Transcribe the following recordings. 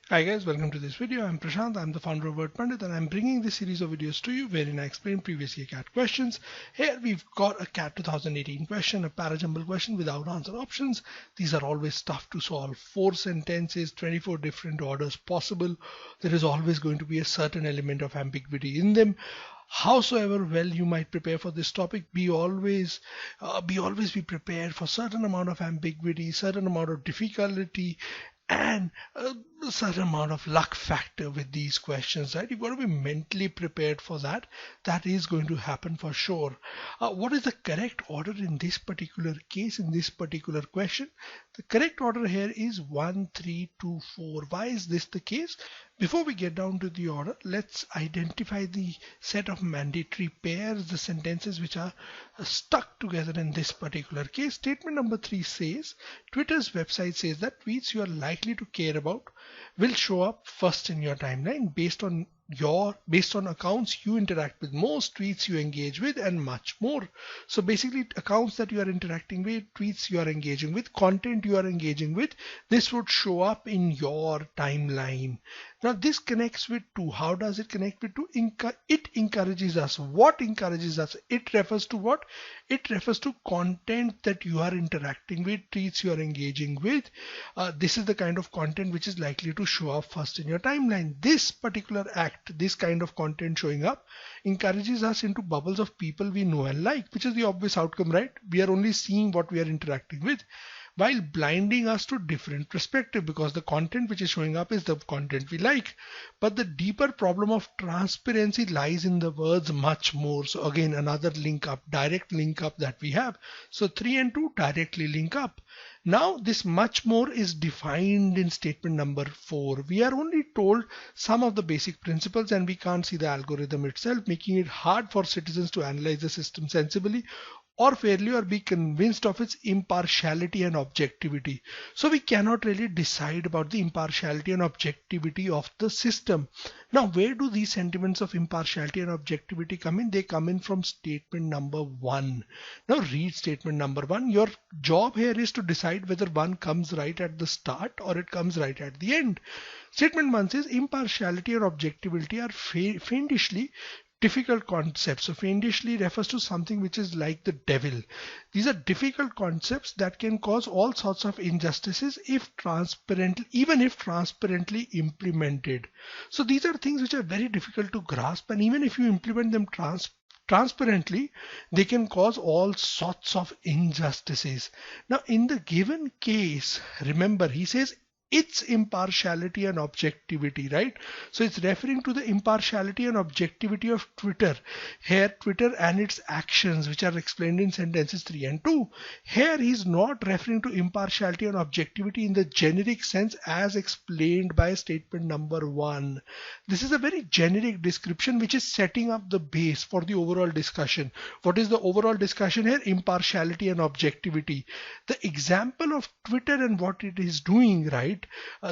Hi guys, welcome to this video. I'm Prashant, I'm the founder of Wordpandit, and I'm bringing this series of videos to you wherein I explain previous year CAT questions. Here we've got a CAT 2018 question, a Parajumble question without answer options. These are always tough to solve. 4 sentences, 24 different orders possible. There is always going to be a certain element of ambiguity in them. Howsoever well you might prepare for this topic, be always be prepared for certain amount of ambiguity, certain amount of difficulty, and a certain amount of luck factor with these questions, right? You've got to be mentally prepared for that. That is going to happen for sure. What is the correct order in this particular case, in this particular question? The correct order here is 1, 3, 2, 4. Why is this the case? Before we get down to the order, let's identify the set of mandatory pairs, the sentences which are stuck together in this particular case. Statement number 3 says, Twitter's website says that tweets you are likely to care about will show up first in your timeline based on accounts you interact with most, tweets you engage with, and much more. So basically, accounts that you are interacting with, tweets you are engaging with, content you are engaging with, this would show up in your timeline. Now this connects with 2. How does it connect with 2? It encourages us. What encourages us? It refers to what? It refers to content that you are interacting with, tweets you are engaging with. This is the kind of content which is likely to show up first in your timeline. This particular act, this kind of content showing up, encourages us into bubbles of people we know and like, which is the obvious outcome, right? We are only seeing what we are interacting with, while blinding us to different perspective, because the content which is showing up is the content we like. But the deeper problem of transparency lies in the words much more. So again, another link up, direct link up that we have. So 3 and 2 directly link up. Now this much more is defined in statement number 4. We are only told some of the basic principles and we can't see the algorithm itself, making it hard for citizens to analyze the system sensibly or fairly, or be convinced of its impartiality and objectivity. So we cannot really decide about the impartiality and objectivity of the system. Now, where do these sentiments of impartiality and objectivity come in? They come in from statement number 1. Now read statement number 1. Your job here is to decide whether 1 comes right at the start or it comes right at the end. Statement 1 says impartiality or objectivity are fiendishly difficult concepts. So fiendishly refers to something which is like the devil. These are difficult concepts that can cause all sorts of injustices even if transparently implemented. So these are things which are very difficult to grasp, and even if you implement them transparently, they can cause all sorts of injustices. Now in the given case, remember, he says its impartiality and objectivity, right? So it's referring to the impartiality and objectivity of Twitter. Here, Twitter and its actions, which are explained in sentences 3 and 2. Here, he's not referring to impartiality and objectivity in the generic sense as explained by statement number 1. This is a very generic description which is setting up the base for the overall discussion. What is the overall discussion here? Impartiality and objectivity. The example of Twitter and what it is doing, right?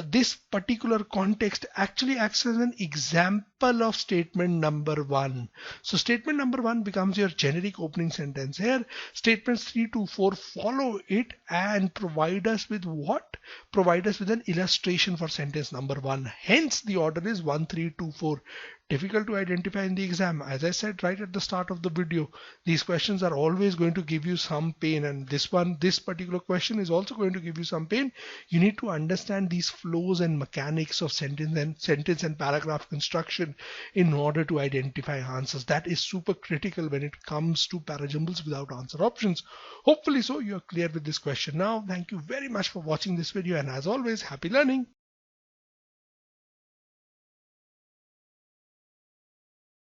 This particular context actually acts as an example of statement number 1. So statement number 1 becomes your generic opening sentence here. Statements 3 to 4 follow it and provide us with what? Provide us with an illustration for sentence number 1. Hence the order is 1, 3, 2, 4. Difficult to identify in the exam. As I said right at the start of the video, these questions are always going to give you some pain, and this particular question is also going to give you some pain. You need to understand these flows and mechanics of sentence and paragraph construction in order to identify answers. That is super critical when it comes to parajumbles without answer options. Hopefully so you are clear with this question now. Thank you very much for watching this video, and as always, happy learning.